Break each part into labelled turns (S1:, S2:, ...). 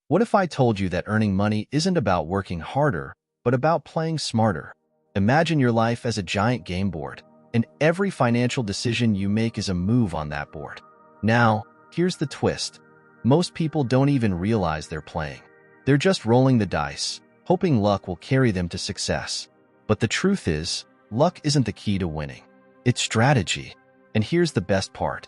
S1: What if I told you that earning money isn't about working harder, but about playing smarter? Imagine your life as a giant game board, and every financial decision you make is a move on that board. Now, here's the twist. Most people don't even realize they're playing. They're just rolling the dice, hoping luck will carry them to success. But the truth is, luck isn't the key to winning. It's strategy. And here's the best part.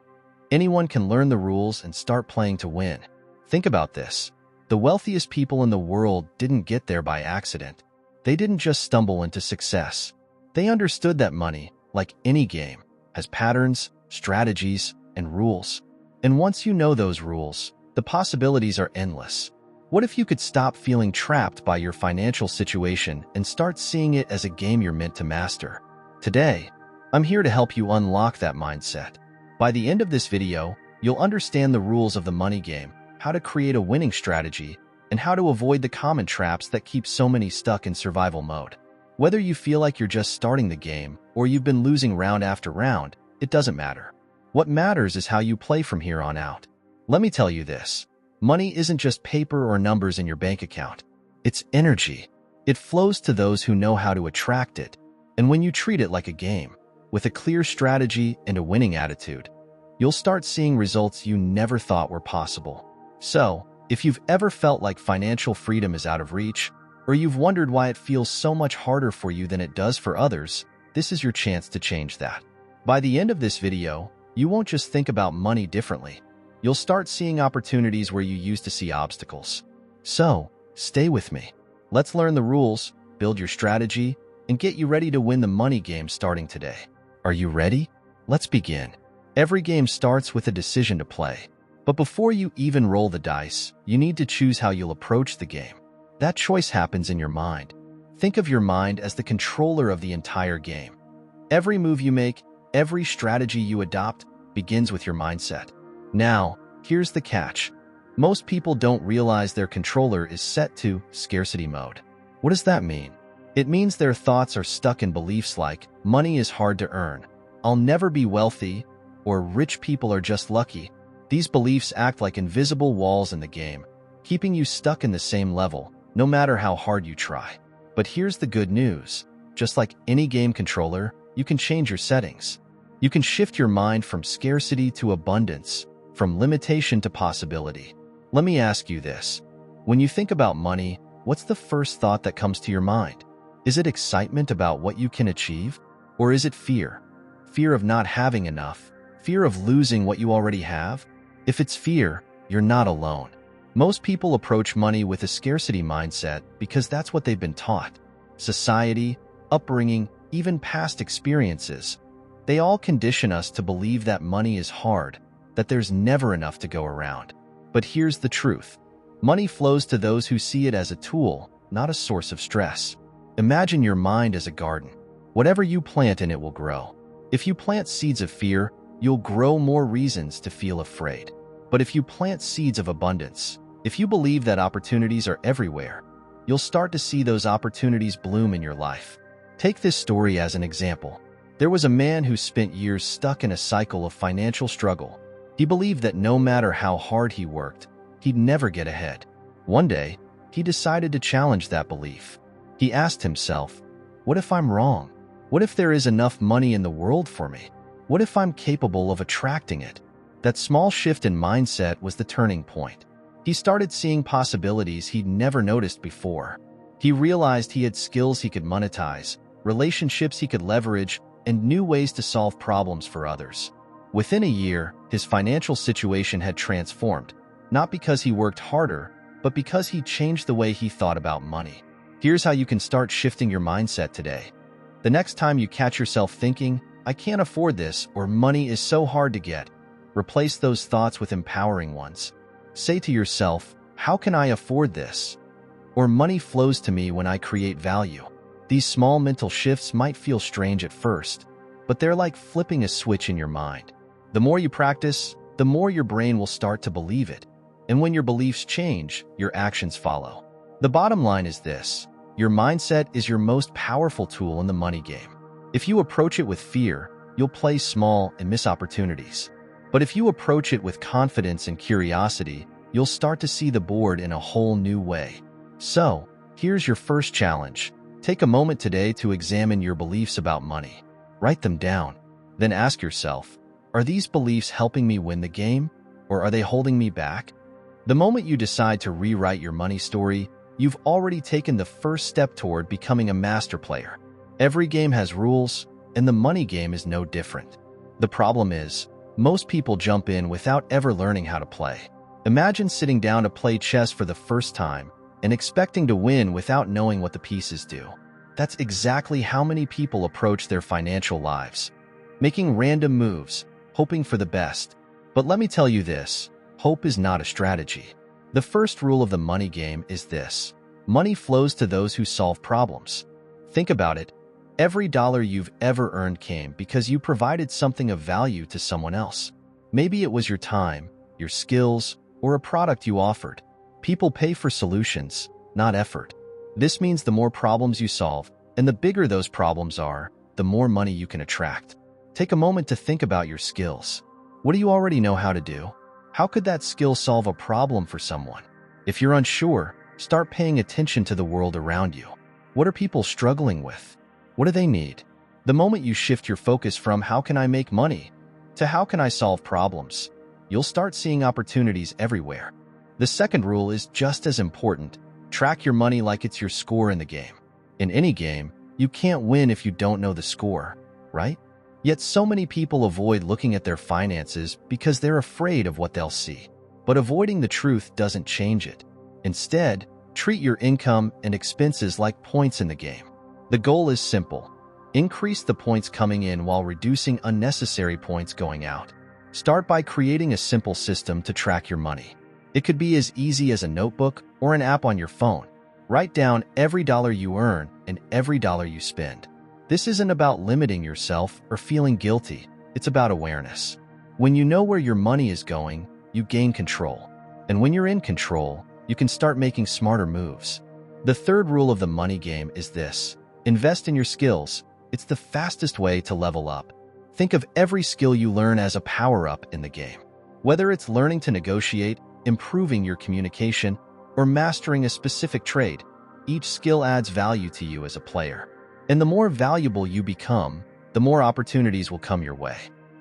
S1: Anyone can learn the rules and start playing to win. Think about this. The wealthiest people in the world didn't get there by accident. They didn't just stumble into success. They understood that money, like any game, has patterns, strategies, and rules. And once you know those rules, the possibilities are endless. What if you could stop feeling trapped by your financial situation and start seeing it as a game you're meant to master? Today, I'm here to help you unlock that mindset. By the end of this video, you'll understand the rules of the money game, how to create a winning strategy, and how to avoid the common traps that keep so many stuck in survival mode. Whether you feel like you're just starting the game or you've been losing round after round, it doesn't matter. What matters is how you play from here on out. Let me tell you this. Money isn't just paper or numbers in your bank account. It's energy. It flows to those who know how to attract it. And when you treat it like a game, with a clear strategy and a winning attitude, you'll start seeing results you never thought were possible. So, if you've ever felt like financial freedom is out of reach, or you've wondered why it feels so much harder for you than it does for others, this is your chance to change that. By the end of this video, you won't just think about money differently. You'll start seeing opportunities where you used to see obstacles. So, stay with me. Let's learn the rules, build your strategy, and get you ready to win the money game starting today. Are you ready? Let's begin. Every game starts with a decision to play. But before you even roll the dice, you need to choose how you'll approach the game. That choice happens in your mind. Think of your mind as the controller of the entire game. Every move you make, every strategy you adopt, begins with your mindset. Now, here's the catch. Most people don't realize their controller is set to scarcity mode. What does that mean? It means their thoughts are stuck in beliefs like, money is hard to earn, I'll never be wealthy, or rich people are just lucky. These beliefs act like invisible walls in the game, keeping you stuck in the same level, no matter how hard you try. But here's the good news. Just like any game controller, you can change your settings. You can shift your mind from scarcity to abundance, from limitation to possibility. Let me ask you this. When you think about money, what's the first thought that comes to your mind? Is it excitement about what you can achieve? Or is it fear? Fear of not having enough? Fear of losing what you already have? If it's fear, you're not alone. Most people approach money with a scarcity mindset because that's what they've been taught. Society, upbringing, even past experiences, they all condition us to believe that money is hard, that there's never enough to go around. But here's the truth. Money flows to those who see it as a tool, not a source of stress. Imagine your mind as a garden. Whatever you plant in it will grow. If you plant seeds of fear, you'll grow more reasons to feel afraid. But if you plant seeds of abundance, if you believe that opportunities are everywhere, you'll start to see those opportunities bloom in your life. Take this story as an example. There was a man who spent years stuck in a cycle of financial struggle. He believed that no matter how hard he worked, he'd never get ahead. One day, he decided to challenge that belief. He asked himself, what if I'm wrong? What if there is enough money in the world for me? What if I'm capable of attracting it? That small shift in mindset was the turning point. He started seeing possibilities he'd never noticed before. He realized he had skills he could monetize, relationships he could leverage, and new ways to solve problems for others. Within a year, his financial situation had transformed, not because he worked harder, but because he changed the way he thought about money. Here's how you can start shifting your mindset today. The next time you catch yourself thinking, I can't afford this, or money is so hard to get, replace those thoughts with empowering ones. Say to yourself, how can I afford this? Or money flows to me when I create value. These small mental shifts might feel strange at first, but they're like flipping a switch in your mind. The more you practice, the more your brain will start to believe it. And when your beliefs change, your actions follow. The bottom line is this. Your mindset is your most powerful tool in the money game. If you approach it with fear, you'll play small and miss opportunities. But if you approach it with confidence and curiosity, you'll start to see the board in a whole new way. So, here's your first challenge. Take a moment today to examine your beliefs about money. Write them down. Then ask yourself, are these beliefs helping me win the game, or are they holding me back? The moment you decide to rewrite your money story, you've already taken the first step toward becoming a master player. Every game has rules, and the money game is no different. The problem is, most people jump in without ever learning how to play. Imagine sitting down to play chess for the first time and expecting to win without knowing what the pieces do. That's exactly how many people approach their financial lives, making random moves, hoping for the best. But let me tell you this, hope is not a strategy. The first rule of the money game is this: money flows to those who solve problems. Think about it. Every dollar you've ever earned came because you provided something of value to someone else. Maybe it was your time, your skills, or a product you offered. People pay for solutions, not effort. This means the more problems you solve, and the bigger those problems are, the more money you can attract. Take a moment to think about your skills. What do you already know how to do? How could that skill solve a problem for someone? If you're unsure, start paying attention to the world around you. What are people struggling with? What do they need? The moment you shift your focus from "how can I make money" to "how can I solve problems," you'll start seeing opportunities everywhere. The second rule is just as important. Track your money like it's your score in the game. In any game, you can't win if you don't know the score, right? Yet so many people avoid looking at their finances because they're afraid of what they'll see. But avoiding the truth doesn't change it. Instead, treat your income and expenses like points in the game. The goal is simple: increase the points coming in while reducing unnecessary points going out. Start by creating a simple system to track your money. It could be as easy as a notebook or an app on your phone. Write down every dollar you earn and every dollar you spend. This isn't about limiting yourself or feeling guilty. It's about awareness. When you know where your money is going, you gain control. And when you're in control, you can start making smarter moves. The third rule of the money game is this: invest in your skills. It's the fastest way to level up. Think of every skill you learn as a power-up in the game. Whether it's learning to negotiate, improving your communication, or mastering a specific trade, each skill adds value to you as a player. And the more valuable you become, the more opportunities will come your way.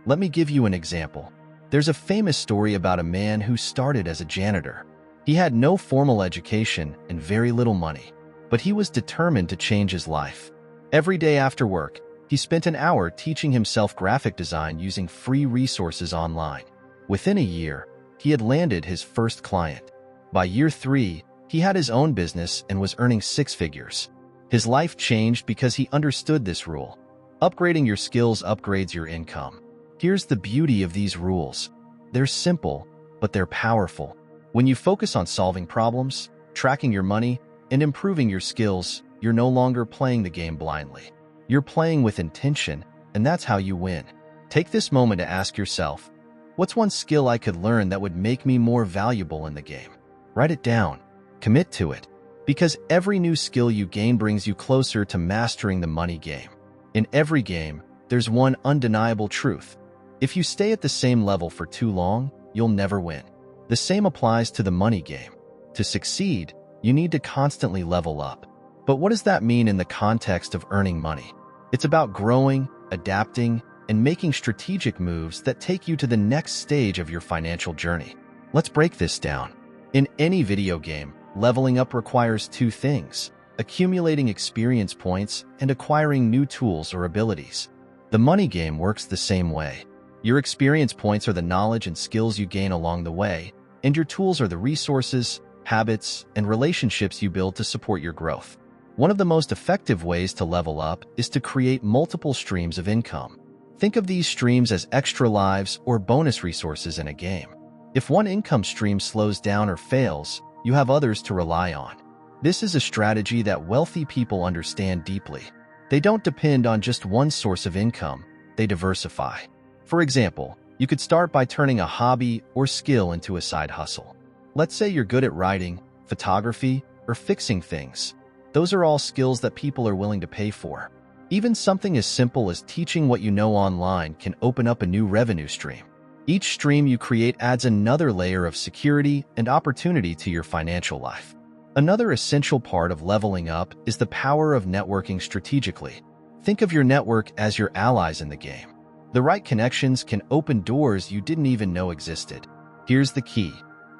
S1: Let me give you an example. There's a famous story about a man who started as a janitor. He had no formal education and very little money, but he was determined to change his life. Every day after work, he spent an hour teaching himself graphic design using free resources online. Within a year, he had landed his first client. By year 3, he had his own business and was earning 6 figures. His life changed because he understood this rule. Upgrading your skills upgrades your income. Here's the beauty of these rules. They're simple, but they're powerful. When you focus on solving problems, tracking your money, and improving your skills, you're no longer playing the game blindly. You're playing with intention, and that's how you win. Take this moment to ask yourself, what's one skill I could learn that would make me more valuable in the game? Write it down. Commit to it. Because every new skill you gain brings you closer to mastering the money game. In every game, there's one undeniable truth. If you stay at the same level for too long, you'll never win. The same applies to the money game. To succeed, you need to constantly level up. But what does that mean in the context of earning money? It's about growing, adapting, and making strategic moves that take you to the next stage of your financial journey. Let's break this down. In any video game, leveling up requires 2 things: accumulating experience points and acquiring new tools or abilities. The money game works the same way. Your experience points are the knowledge and skills you gain along the way, and your tools are the resources, habits, and relationships you build to support your growth. One of the most effective ways to level up is to create multiple streams of income. Think of these streams as extra lives or bonus resources in a game. If one income stream slows down or fails, you have others to rely on. This is a strategy that wealthy people understand deeply. They don't depend on just one source of income, they diversify. For example, you could start by turning a hobby or skill into a side hustle. Let's say you're good at writing, photography, or fixing things. Those are all skills that people are willing to pay for. Even something as simple as teaching what you know online can open up a new revenue stream. Each stream you create adds another layer of security and opportunity to your financial life. Another essential part of leveling up is the power of networking strategically. Think of your network as your allies in the game. The right connections can open doors you didn't even know existed. Here's the key.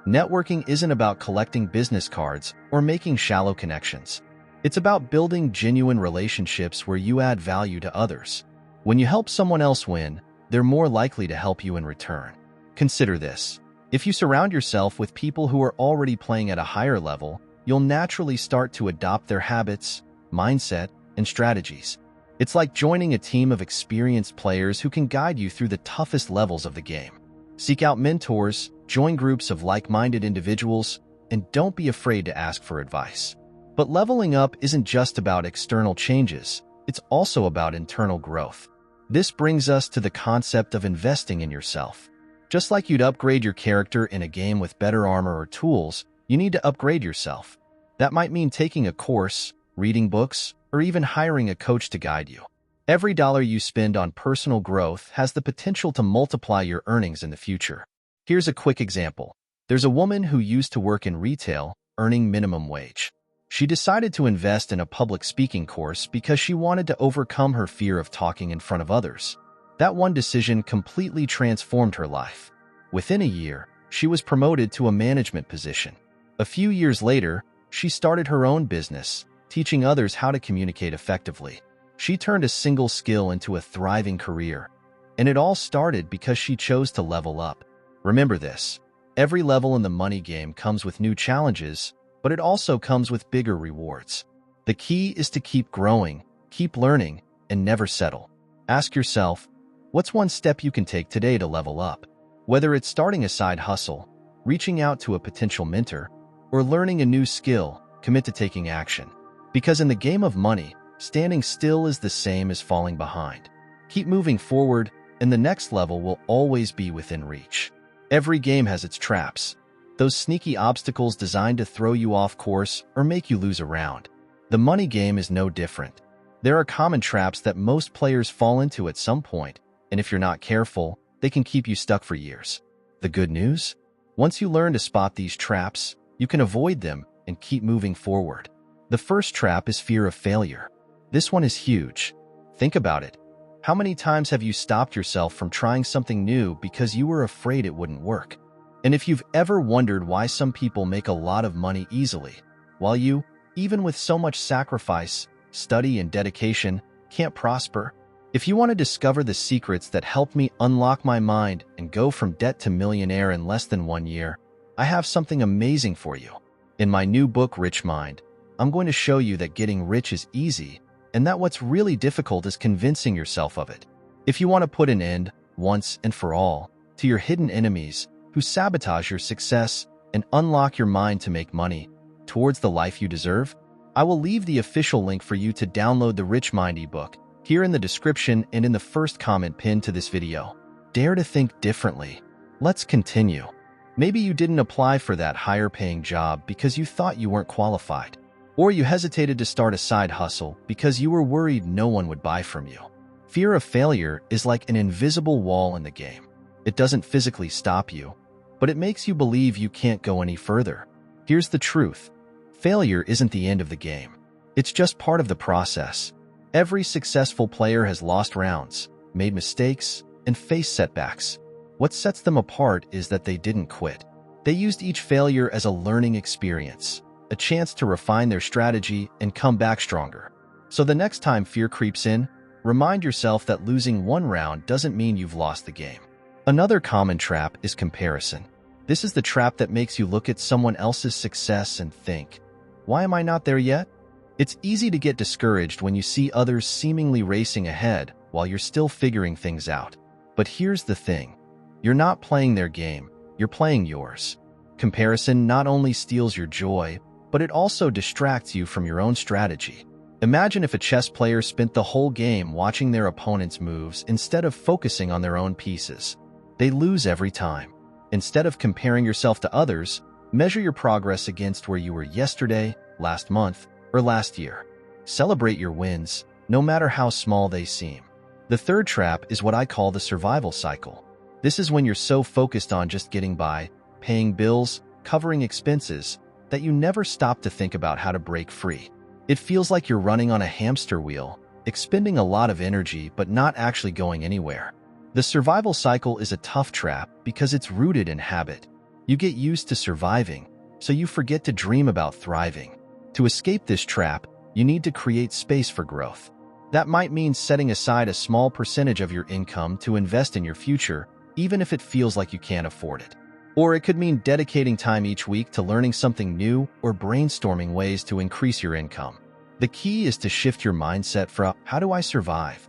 S1: Networking isn't about collecting business cards or making shallow connections. It's about building genuine relationships where you add value to others. When you help someone else win, they're more likely to help you in return. Consider this. If you surround yourself with people who are already playing at a higher level, you'll naturally start to adopt their habits, mindset, and strategies. It's like joining a team of experienced players who can guide you through the toughest levels of the game. Seek out mentors, join groups of like-minded individuals, and don't be afraid to ask for advice. But leveling up isn't just about external changes, it's also about internal growth. This brings us to the concept of investing in yourself. Just like you'd upgrade your character in a game with better armor or tools, you need to upgrade yourself. That might mean taking a course, reading books, or even hiring a coach to guide you. Every dollar you spend on personal growth has the potential to multiply your earnings in the future. Here's a quick example. There's a woman who used to work in retail, earning minimum wage. She decided to invest in a public speaking course because she wanted to overcome her fear of talking in front of others. That one decision completely transformed her life. Within a year, she was promoted to a management position. A few years later, she started her own business, teaching others how to communicate effectively. She turned a single skill into a thriving career. And it all started because she chose to level up. Remember this, every level in the money game comes with new challenges, but it also comes with bigger rewards. The key is to keep growing, keep learning, and never settle. Ask yourself, what's one step you can take today to level up? Whether it's starting a side hustle, reaching out to a potential mentor, or learning a new skill, commit to taking action. Because in the game of money, standing still is the same as falling behind. Keep moving forward, and the next level will always be within reach. Every game has its traps. Those sneaky obstacles designed to throw you off course or make you lose a round. The money game is no different. There are common traps that most players fall into at some point, and if you're not careful, they can keep you stuck for years. The good news? Once you learn to spot these traps, you can avoid them and keep moving forward. The first trap is fear of failure. This one is huge. Think about it. How many times have you stopped yourself from trying something new because you were afraid it wouldn't work? And if you've ever wondered why some people make a lot of money easily, while you, even with so much sacrifice, study, and dedication, can't prosper? If you want to discover the secrets that helped me unlock my mind and go from debt to millionaire in less than 1 year, I have something amazing for you. In my new book, Rich Mind, I'm going to show you that getting rich is easy and that what's really difficult is convincing yourself of it. If you want to put an end, once and for all, to your hidden enemies who sabotage your success and unlock your mind to make money towards the life you deserve, I will leave the official link for you to download the Rich Mind ebook here in the description and in the first comment pinned to this video. Dare to think differently. Let's continue. Maybe you didn't apply for that higher-paying job because you thought you weren't qualified. Or you hesitated to start a side hustle because you were worried no one would buy from you. Fear of failure is like an invisible wall in the game. It doesn't physically stop you, but it makes you believe you can't go any further. Here's the truth. Failure isn't the end of the game. It's just part of the process. Every successful player has lost rounds, made mistakes, and faced setbacks. What sets them apart is that they didn't quit. They used each failure as a learning experience, a chance to refine their strategy and come back stronger. So the next time fear creeps in, remind yourself that losing one round doesn't mean you've lost the game. Another common trap is comparison. This is the trap that makes you look at someone else's success and think, why am I not there yet? It's easy to get discouraged when you see others seemingly racing ahead while you're still figuring things out. But here's the thing. You're not playing their game, you're playing yours. Comparison not only steals your joy, but it also distracts you from your own strategy. Imagine if a chess player spent the whole game watching their opponent's moves instead of focusing on their own pieces. They lose every time. Instead of comparing yourself to others, measure your progress against where you were yesterday, last month, or last year. Celebrate your wins, no matter how small they seem. The third trap is what I call the survival cycle. This is when you're so focused on just getting by, paying bills, covering expenses, that you never stop to think about how to break free. It feels like you're running on a hamster wheel, expending a lot of energy but not actually going anywhere. The survival cycle is a tough trap because it's rooted in habit. You get used to surviving, so you forget to dream about thriving. To escape this trap, you need to create space for growth. That might mean setting aside a small percentage of your income to invest in your future, even if it feels like you can't afford it. Or it could mean dedicating time each week to learning something new or brainstorming ways to increase your income. The key is to shift your mindset from "how do I survive?"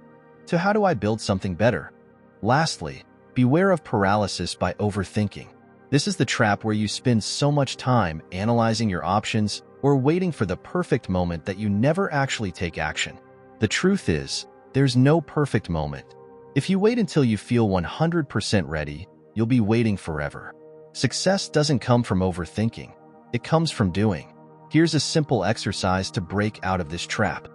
S1: to "how do I build something better?" Lastly, beware of paralysis by overthinking. This is the trap where you spend so much time analyzing your options or waiting for the perfect moment that you never actually take action. The truth is, there's no perfect moment. If you wait until you feel 100% ready, you'll be waiting forever. Success doesn't come from overthinking. It comes from doing. Here's a simple exercise to break out of this trap.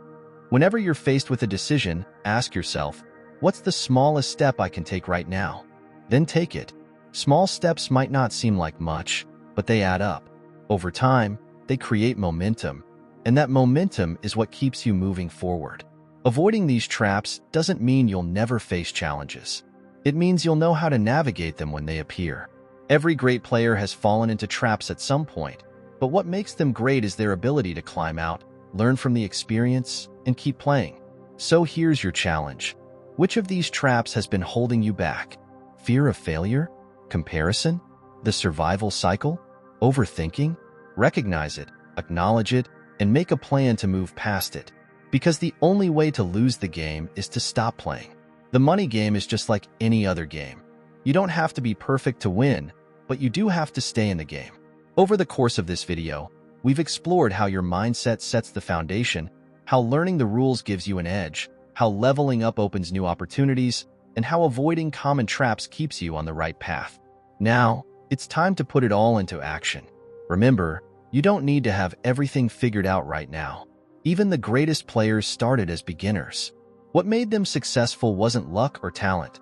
S1: Whenever you're faced with a decision, ask yourself, what's the smallest step I can take right now? Then take it. Small steps might not seem like much, but they add up. Over time, they create momentum, and that momentum is what keeps you moving forward. Avoiding these traps doesn't mean you'll never face challenges. It means you'll know how to navigate them when they appear. Every great player has fallen into traps at some point, but what makes them great is their ability to climb out, learn from the experience, and keep playing. So here's your challenge. Which of these traps has been holding you back? Fear of failure? Comparison? The survival cycle? Overthinking? Recognize it, acknowledge it, and make a plan to move past it. Because the only way to lose the game is to stop playing. The money game is just like any other game. You don't have to be perfect to win, but you do have to stay in the game. Over the course of this video, we've explored how your mindset sets the foundation, how learning the rules gives you an edge, how leveling up opens new opportunities, and how avoiding common traps keeps you on the right path. Now, it's time to put it all into action. Remember, you don't need to have everything figured out right now. Even the greatest players started as beginners. What made them successful wasn't luck or talent.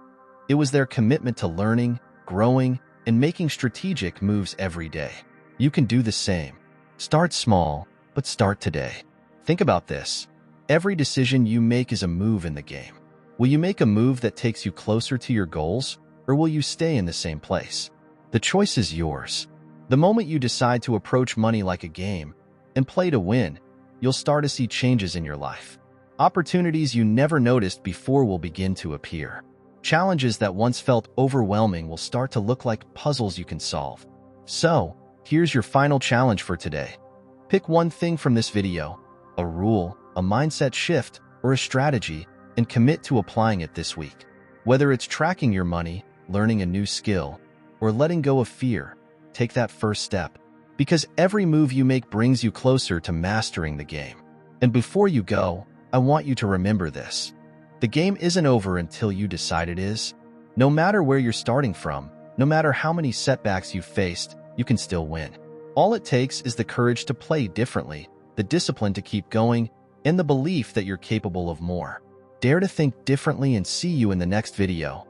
S1: It was their commitment to learning, growing, and making strategic moves every day. You can do the same. Start small, but start today. Think about this. Every decision you make is a move in the game. Will you make a move that takes you closer to your goals, or will you stay in the same place? The choice is yours. The moment you decide to approach money like a game and play to win, you'll start to see changes in your life. Opportunities you never noticed before will begin to appear. Challenges that once felt overwhelming will start to look like puzzles you can solve. So, here's your final challenge for today. Pick one thing from this video, a rule, a mindset shift, or a strategy, and commit to applying it this week. Whether it's tracking your money, learning a new skill, or letting go of fear, take that first step. Because every move you make brings you closer to mastering the game. And before you go, I want you to remember this. The game isn't over until you decide it is. No matter where you're starting from, no matter how many setbacks you've faced, you can still win. All it takes is the courage to play differently, the discipline to keep going, and the belief that you're capable of more. Dare to think differently and see you in the next video.